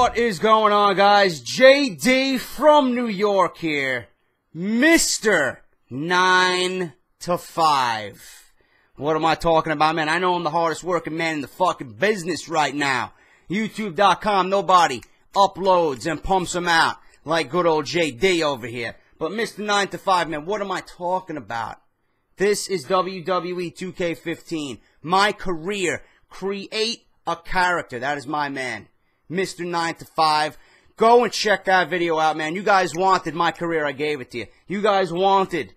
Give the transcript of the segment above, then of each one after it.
What is going on, guys? JD from New York here. Mr. 9 to 5. What am I talking about, man? I know I'm the hardest working man in the fucking business right now. YouTube.com, nobody uploads and pumps them out like good old JD over here. But Mr. 9 to 5, man, what am I talking about? This is WWE 2K15. My career. Create a character. That is my man. Mr. 9 to 5. Go and check that video out, man. You guys wanted my career, I gave it to you. You guys wanted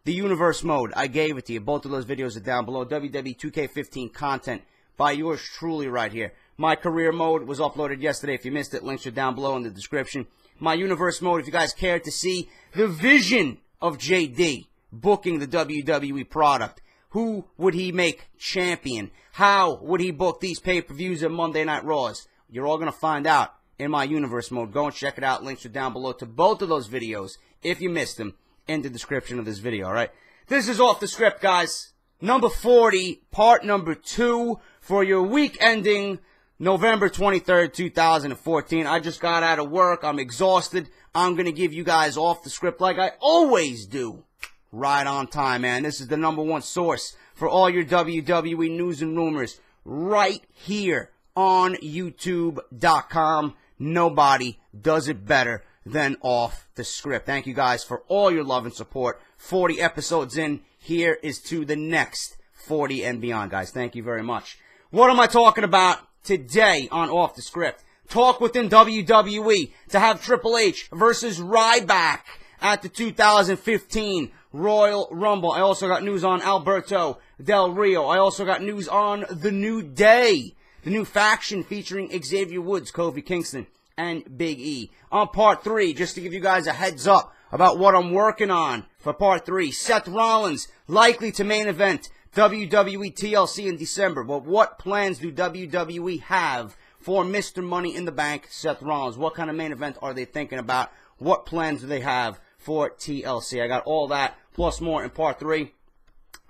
the universe mode, I gave it to you. Both of those videos are down below. WWE 2K15 content by yours truly right here. My career mode was uploaded yesterday. If you missed it, links are down below in the description. My universe mode, if you guys care to see the vision of JD booking the WWE product. Who would he make champion? How would he book these pay-per-views and Monday Night Raws? You're all going to find out in my universe mode. Go and check it out. Links are down below to both of those videos, if you missed them, in the description of this video, all right? This is Off the Script, guys. Number 40, part number 2 for your week ending November 23rd, 2014. I just got out of work. I'm exhausted. I'm going to give you guys Off the Script like I always do. Right on time, man. This is the #1 source for all your WWE news and rumors right here on YouTube.com. Nobody does it better than Off the Script. Thank you guys for all your love and support. 40 episodes in. Here is to the next 40 and beyond, guys. Thank you very much. What am I talking about today on Off the Script? Talk within WWE to have Triple H versus Ryback at the 2015 Royal Rumble. I also got news on Alberto Del Rio. I also got news on The New Day, the new faction featuring Xavier Woods, Kofi Kingston, and Big E. On part 3, just to give you guys a heads up about what I'm working on for part 3, Seth Rollins likely to main event WWE TLC in December. But what plans do WWE have for Mr. Money in the Bank, Seth Rollins? What kind of main event are they thinking about? What plans do they have for TLC? I got all that, plus more in part 3.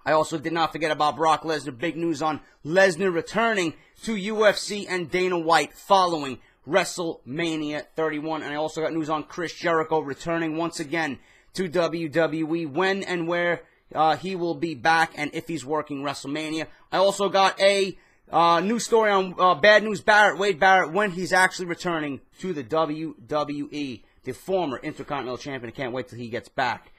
I also did not forget about Brock Lesnar. Big news on Lesnar returning to UFC and Dana White following WrestleMania 31. And I also got news on Chris Jericho returning once again to WWE, when and where he will be back and if he's working WrestleMania. I also got a news story on Bad News Barrett, Wade Barrett, when he's actually returning to the WWE. The former Intercontinental Champion. I can't wait till he gets back.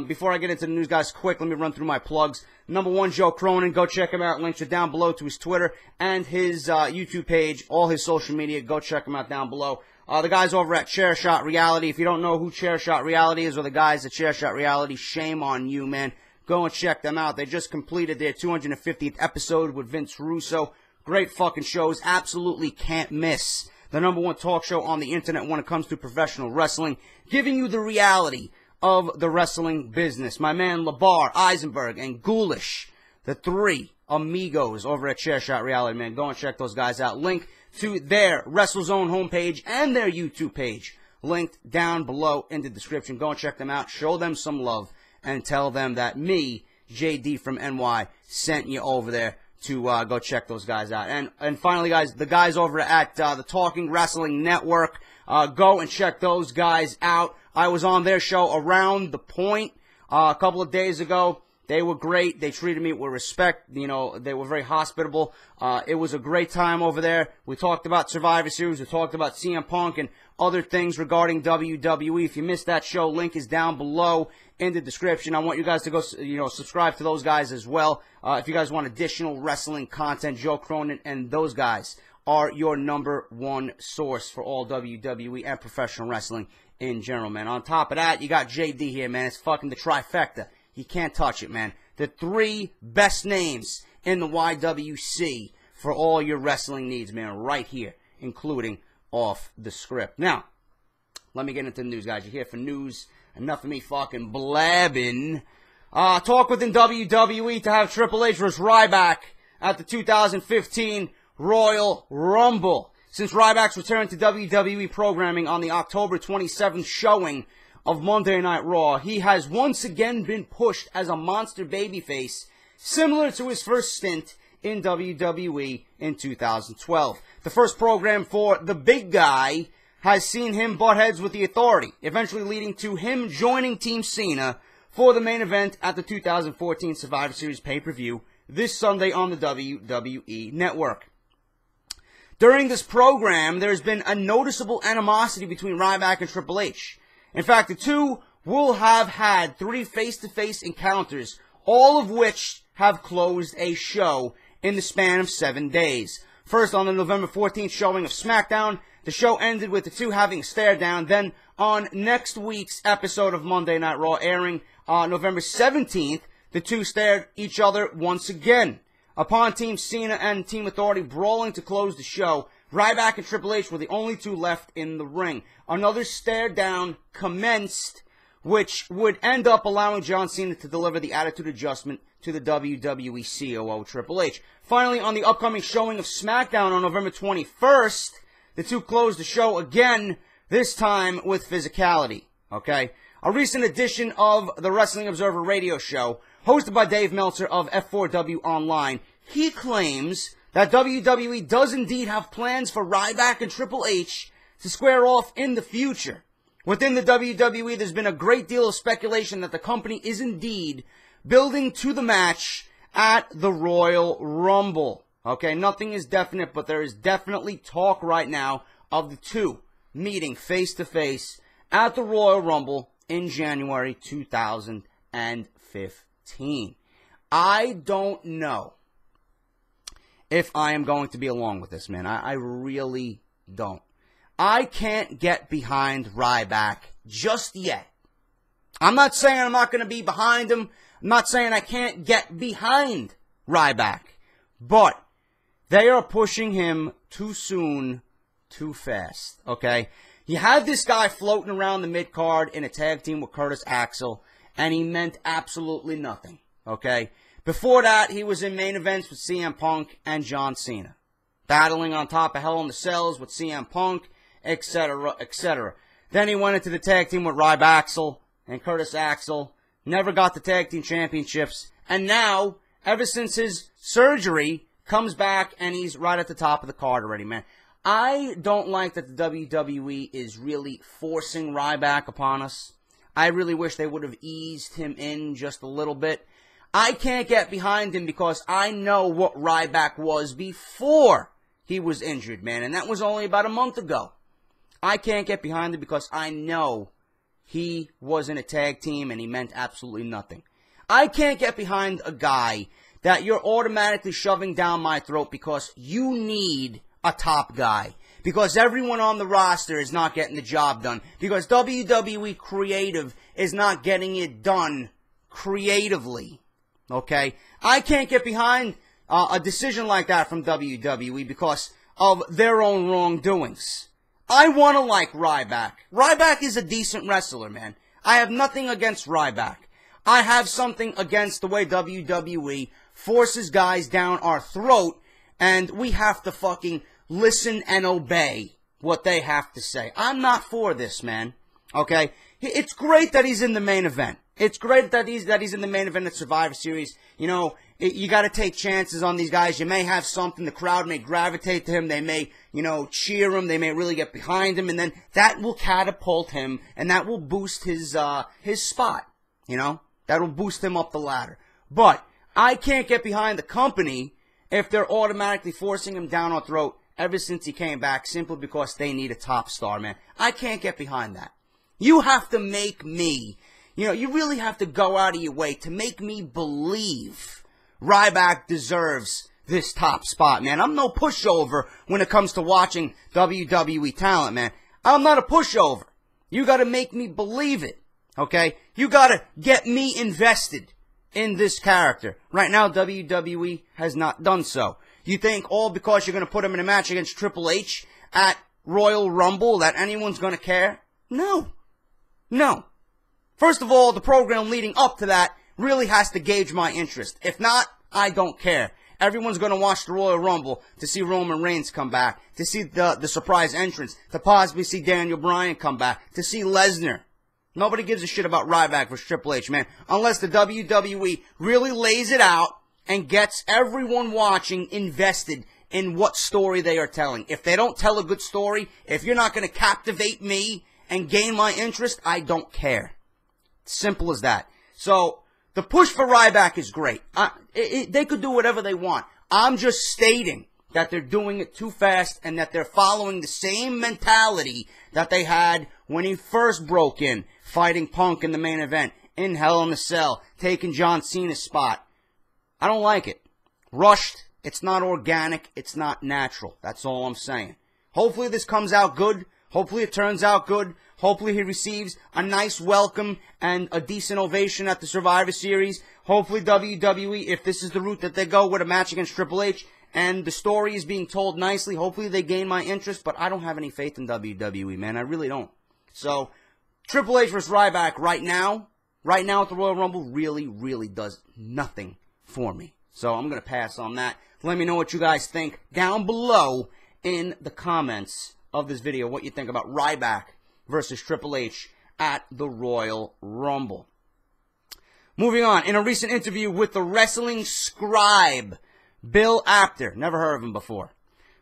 Before I get into the news, guys, quick, let me run through my plugs. #1, Joe Cronin. Go check him out. Links are down below to his Twitter and his YouTube page, all his social media. Go check him out down below. The guys over at Chairshot Reality. If you don't know who Chairshot Reality is, or the guys at Chairshot Reality, shame on you, man. Go and check them out. They just completed their 250th episode with Vince Russo. Great fucking shows. Absolutely can't miss. The #1 talk show on the internet when it comes to professional wrestling, giving you the reality of the wrestling business. My man LeBar, Eisenberg, and Ghoulish, the 3 amigos over at Chairshot Reality, man. Go and check those guys out. Link to their WrestleZone homepage and their YouTube page, linked down below in the description. Go and check them out. Show them some love and tell them that me, JD from NY, sent you over there to go check those guys out. And finally, guys, the guys over at the Talking Wrestling Network, go and check those guys out. I was on their show, Around the Point, a couple of days ago. They were great. They treated me with respect. You know, they were very hospitable. It was a great time over there. We talked about Survivor Series. We talked about CM Punk and other things regarding WWE. If you missed that show, link is down below in the description. I want you guys to go, subscribe to those guys as well. If you guys want additional wrestling content, Joe Cronin and those guys are your #1 source for all WWE and professional wrestling in general, man. On top of that, you got JD here, man. It's fucking the trifecta. You can't touch it, man. The 3 best names in the YWC for all your wrestling needs, man, right here, including Off the Script. Now, let me get into the news, guys. You're here for news. Enough of me fucking blabbing. Talk within WWE to have Triple H versus Ryback at the 2015 Royal Rumble. Since Ryback's return to WWE programming on the October 27th showing of Monday Night Raw, he has once again been pushed as a monster babyface, similar to his first stint in WWE in 2012. The first program for the big guy has seen him butt heads with the Authority, eventually leading to him joining Team Cena for the main event at the 2014 Survivor Series pay-per-view this Sunday on the WWE Network. During this program, there's been a noticeable animosity between Ryback and Triple H. In fact, the two will have had 3 face-to-face encounters, all of which have closed a show in the span of 7 days. First, on the November 14th showing of SmackDown, the show ended with the two having a stare down. Then, on next week's episode of Monday Night Raw airing November 17th, the two stared each other once again. Upon Team Cena and Team Authority brawling to close the show, Ryback and Triple H were the only two left in the ring. Another stare down commenced, which would end up allowing John Cena to deliver the attitude adjustment to the WWE COO Triple H. Finally, on the upcoming showing of SmackDown on November 21st, the two closed the show again, this time with physicality. Okay? A recent edition of the Wrestling Observer radio show, hosted by Dave Meltzer of F4W Online, he claims that WWE does indeed have plans for Ryback and Triple H to square off in the future. Within the WWE, there's been a great deal of speculation that the company is indeed building to the match at the Royal Rumble. Okay, nothing is definite, but there is definitely talk right now of the two meeting face-to-face at the Royal Rumble in January 2015. I don't know if I am going to be along with this, man. I really don't. I can't get behind Ryback just yet. I'm not saying I'm not going to be behind him. I'm not saying I can't get behind Ryback. But they are pushing him too soon, too fast, okay? You had this guy floating around the mid-card in a tag team with Curtis Axel, and he meant absolutely nothing, okay? Before that, he was in main events with CM Punk and John Cena, battling on top of Hell in the Cells with CM Punk, etc., etc. Then he went into the tag team with Ryback and Curtis Axel, never got the tag team championships, and now, ever since his surgery, comes back and he's right at the top of the card already, man. I don't like that the WWE is really forcing Ryback upon us. I really wish they would have eased him in just a little bit. I can't get behind him because I know what Ryback was before he was injured, man, and that was only about a month ago. I can't get behind him because I know he was in a tag team and he meant absolutely nothing. I can't get behind a guy that you're automatically shoving down my throat because you need a top guy. Because everyone on the roster is not getting the job done. Because WWE Creative is not getting it done creatively. Okay? I can't get behind a decision like that from WWE because of their own wrongdoings. I want to like Ryback. Ryback is a decent wrestler, man. I have nothing against Ryback. I have something against the way WWE forces guys down our throat, and we have to fucking listen and obey what they have to say. I'm not for this, man. Okay? It's great that he's in the main event. It's great that he's in the main event at Survivor Series. You know, you got to take chances on these guys. You may have something. The crowd may gravitate to him. They may, you know, cheer him. They may really get behind him, and then that will catapult him, and that will boost his spot. You know, that will boost him up the ladder. But I can't get behind the company if they're automatically forcing him down our throat ever since he came back simply because they need a top star, man. I can't get behind that. You have to make me, you know, you really have to go out of your way to make me believe Ryback deserves this top spot, man. I'm no pushover when it comes to watching WWE talent, man. I'm not a pushover. You gotta make me believe it, okay? You gotta get me invested in this character. Right now, WWE has not done so. You think all because you're going to put him in a match against Triple H at Royal Rumble that anyone's going to care? No. No. First of all, the program leading up to that really has to gauge my interest. If not, I don't care. Everyone's going to watch the Royal Rumble to see Roman Reigns come back, to see the surprise entrance, to possibly see Daniel Bryan come back, to see Lesnar. Nobody gives a shit about Ryback versus Triple H, man, unless the WWE really lays it out and gets everyone watching invested in what story they are telling. If they don't tell a good story, if you're not going to captivate me and gain my interest, I don't care. Simple as that. So, the push for Ryback is great. They could do whatever they want. I'm just stating that they're doing it too fast and that they're following the same mentality that they had when he first broke in, fighting Punk in the main event, in Hell in a Cell, taking John Cena's spot. I don't like it. Rushed. It's not organic. It's not natural. That's all I'm saying. Hopefully this comes out good. Hopefully it turns out good. Hopefully he receives a nice welcome and a decent ovation at the Survivor Series. Hopefully WWE, if this is the route that they go with a match against Triple H and the story is being told nicely, hopefully they gain my interest, but I don't have any faith in WWE, man. I really don't. So, Triple H versus Ryback right now at the Royal Rumble really does nothing for me. So I'm going to pass on that. Let me know what you guys think down below in the comments of this video, what you think about Ryback versus Triple H at the Royal Rumble. Moving on, in a recent interview with the wrestling scribe, Bill Apter, never heard of him before,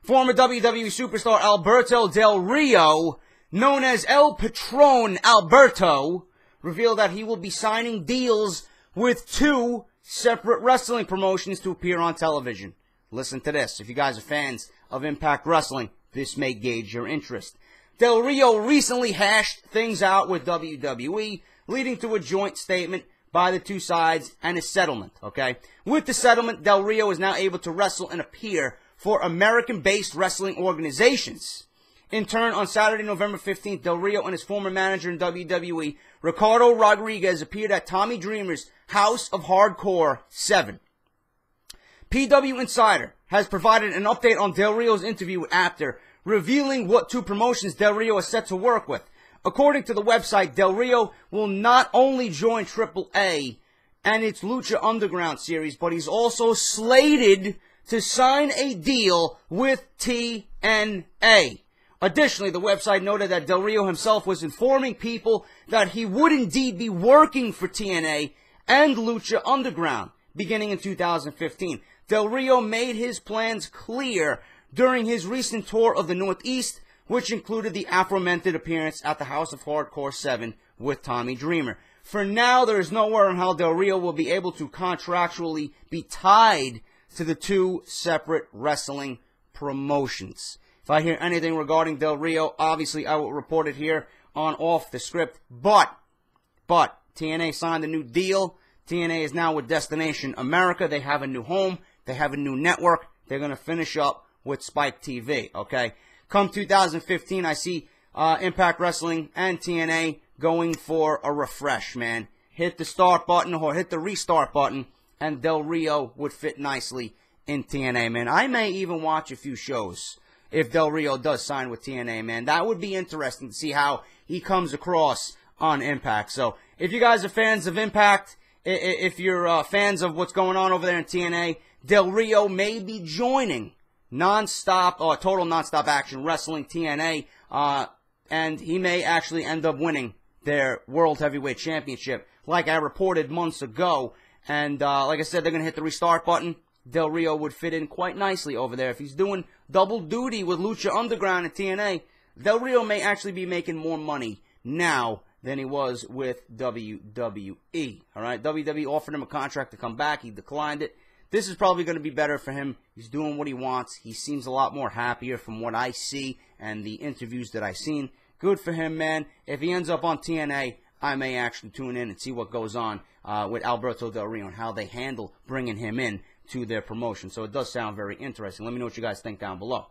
former WWE superstar Alberto Del Rio, known as El Patron Alberto, revealed that he will be signing deals with 2 separate wrestling promotions to appear on television. Listen to this. If you guys are fans of Impact Wrestling, this may gauge your interest. Del Rio recently hashed things out with WWE, leading to a joint statement by the 2 sides and a settlement, okay? With the settlement, Del Rio is now able to wrestle and appear for American-based wrestling organizations. In turn, on Saturday, November 15th, Del Rio and his former manager in WWE, Ricardo Rodriguez, appeared at Tommy Dreamer's House of Hardcore 7. PW Insider has provided an update on Del Rio's interview with Apter, revealing what 2 promotions Del Rio is set to work with. According to the website, Del Rio will not only join AAA and its Lucha Underground series, but he's also slated to sign a deal with TNA. Additionally, the website noted that Del Rio himself was informing people that he would indeed be working for TNA and Lucha Underground beginning in 2015. Del Rio made his plans clear during his recent tour of the Northeast, which included the aforementioned appearance at the House of Hardcore 7 with Tommy Dreamer. For now, there is no word on how Del Rio will be able to contractually be tied to the 2 separate wrestling promotions. If I hear anything regarding Del Rio, obviously I will report it here on Off the Script. But TNA signed a new deal. TNA is now with Destination America. They have a new home. They have a new network. They're going to finish up with Spike TV, okay? Come 2015, I see Impact Wrestling and TNA going for a refresh, man. Hit the start button or hit the restart button, and Del Rio would fit nicely in TNA, man. I may even watch a few shows if Del Rio does sign with TNA, man. That would be interesting to see how he comes across on Impact. So, if you guys are fans of Impact, if you're fans of what's going on over there in TNA, Del Rio may be joining Total Nonstop Action Wrestling, TNA, and he may actually end up winning their World Heavyweight Championship, like I reported months ago. And like I said, they're going to hit the restart button. Del Rio would fit in quite nicely over there. If he's doing double duty with Lucha Underground and TNA, Del Rio may actually be making more money now than he was with WWE. Alright, WWE offered him a contract to come back. He declined it. This is probably going to be better for him. He's doing what he wants. He seems a lot more happier from what I see and the interviews that I've seen. Good for him, man. If he ends up on TNA, I may actually tune in and see what goes on with Alberto Del Rio and how they handle bringing him in to their promotion. So it does sound very interesting. Let me know what you guys think down below.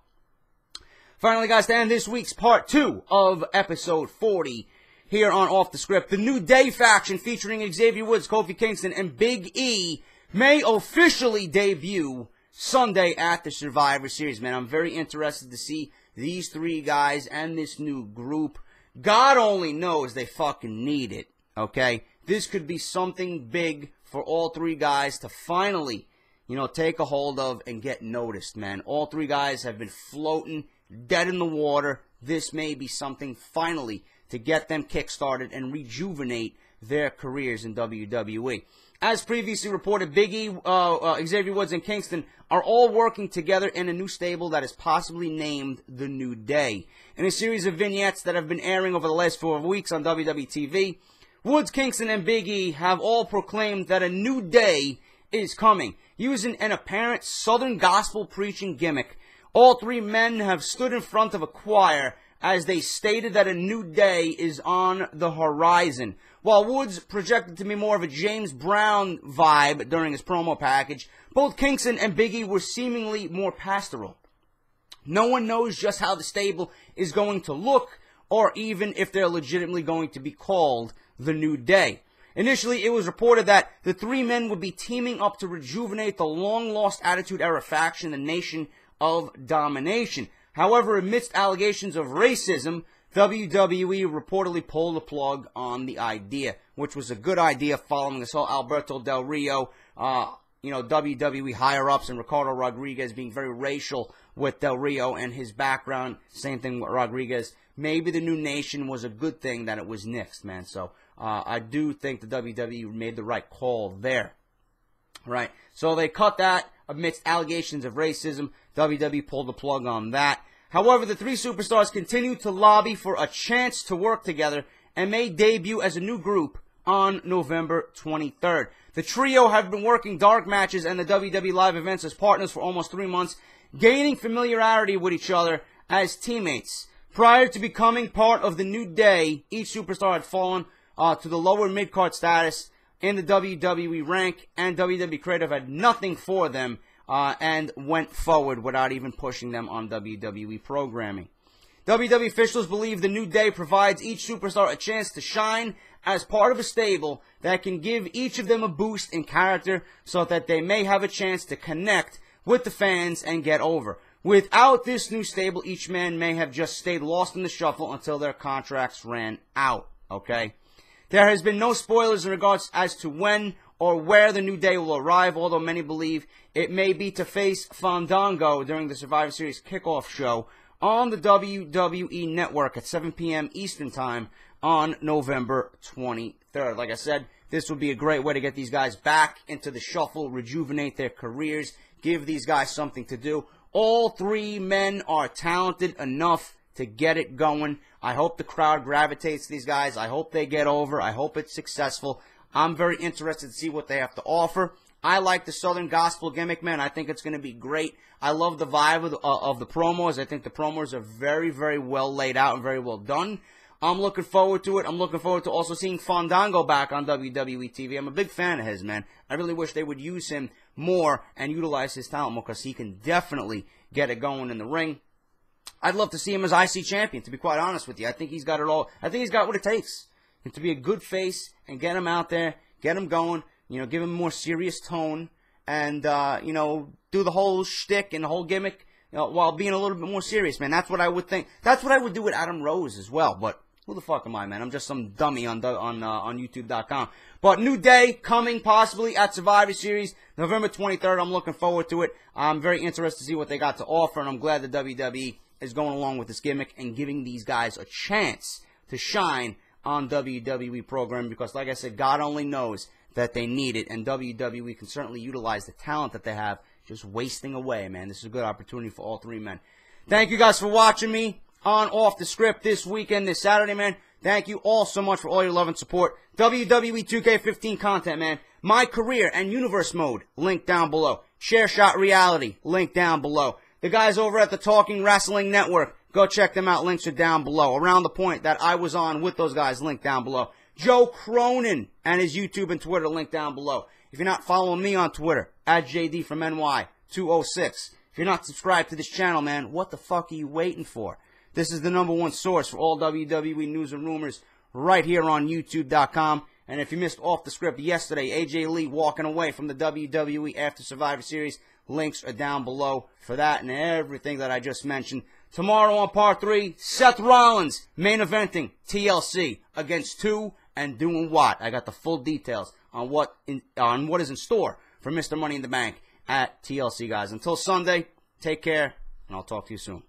Finally, guys, to end this week's part 2 of episode 40 here on Off the Script, the New Day faction featuring Xavier Woods, Kofi Kingston, and Big E may officially debut Sunday at the Survivor Series, man. I'm very interested to see these 3 guys and this new group. God only knows they fucking need it, okay? This could be something big for all 3 guys to finally, take a hold of and get noticed, man. All 3 guys have been floating dead in the water. This may be something finally to get them kick-started and rejuvenate their careers in WWE. As previously reported, Big E, Xavier Woods, and Kingston are all working together in a new stable that is possibly named The New Day. In a series of vignettes that have been airing over the last 4 weeks on WWE TV, Woods, Kingston, and Big E have all proclaimed that a new day is coming. Using an apparent Southern gospel preaching gimmick, all 3 men have stood in front of a choir as they stated that a new day is on the horizon. While Woods projected to be more of a James Brown vibe during his promo package, both Kingston and Big E were seemingly more pastoral. No one knows just how the stable is going to look, or even if they're legitimately going to be called The New Day. Initially, it was reported that the 3 men would be teaming up to rejuvenate the long-lost Attitude Era faction, the Nation of Domination. However, amidst allegations of racism, WWE reportedly pulled the plug on the idea, which was a good idea following this whole Alberto Del Rio, WWE higher-ups, and Ricardo Rodriguez being very racial with Del Rio and his background. Same thing with Rodriguez. Maybe the new nation was a good thing that it was nixed, man. So I do think the WWE made the right call there. Right. So they cut that amidst allegations of racism. WWE pulled the plug on that. However, the 3 superstars continue to lobby for a chance to work together and may debut as a new group on November 23rd. The trio have been working dark matches and the WWE live events as partners for almost 3 months, gaining familiarity with each other as teammates. Prior to becoming part of the New Day, each superstar had fallen to the lower mid-card status in the WWE rank, and WWE Creative had nothing for them and went forward without even pushing them on WWE programming. WWE officials believe the New Day provides each superstar a chance to shine as part of a stable that can give each of them a boost in character so that they may have a chance to connect with the fans and get over. Without this new stable, each man may have just stayed lost in the shuffle until their contracts ran out, okay? There has been no spoilers in regards as to when or where the New Day will arrive, although many believe it may be to face Fandango during the Survivor Series kickoff show on the WWE Network at 7 p.m. Eastern Time on November 23rd. Like I said, this would be a great way to get these guys back into the shuffle, rejuvenate their careers, give these guys something to do. All 3 men are talented enough to get it going. I hope the crowd gravitates to these guys. I hope they get over. I hope it's successful. I'm very interested to see what they have to offer. I like the Southern Gospel gimmick, man. I think it's going to be great. I love the vibe of the promos. I think the promos are very, very well laid out and very well done. I'm looking forward to it. I'm looking forward to also seeing Fandango back on WWE TV. I'm a big fan of his, man. I really wish they would use him more and utilize his talent more because he can definitely get it going in the ring. I'd love to see him as IC champion, to be quite honest with you. I think he's got it all. I think he's got what it takes to be a good face and get him out there, get him going, give him a more serious tone and, do the whole shtick and the whole gimmick while being a little bit more serious, man. That's what I would think. That's what I would do with Adam Rose as well, but who the fuck am I, man? I'm just some dummy on YouTube.com. But New Day coming possibly at Survivor Series, November 23rd. I'm looking forward to it. I'm very interested to see what they got to offer, and I'm glad the WWE is going along with this gimmick and giving these guys a chance to shine on WWE programming because, like I said, God only knows that they need it, and WWE can certainly utilize the talent that they have just wasting away, man. This is a good opportunity for all 3 men. Thank you guys for watching me on Off The Script this weekend, this Saturday, man. Thank you all so much for all your love and support. WWE 2K15 content, man. MyCareer and Universe Mode, link down below. Share Shot Reality, link down below. The guys over at the Talking Wrestling Network, go check them out. Links are down below. Around the Point that I was on with those guys, link down below. Joe Cronin and his YouTube and Twitter, link down below. If you're not following me on Twitter, at JDfromNY 206. If you're not subscribed to this channel, man, what the fuck are you waiting for? This is the #1 source for all WWE news and rumors right here on YouTube.com. And if you missed Off The Script yesterday, AJ Lee walking away from the WWE after Survivor Series, links are down below for that and everything that I just mentioned. Tomorrow on Part 3, Seth Rollins main eventing TLC against who and doing what. I got the full details on what is in store for Mr. Money in the Bank at TLC, guys. Until Sunday, take care, and I'll talk to you soon.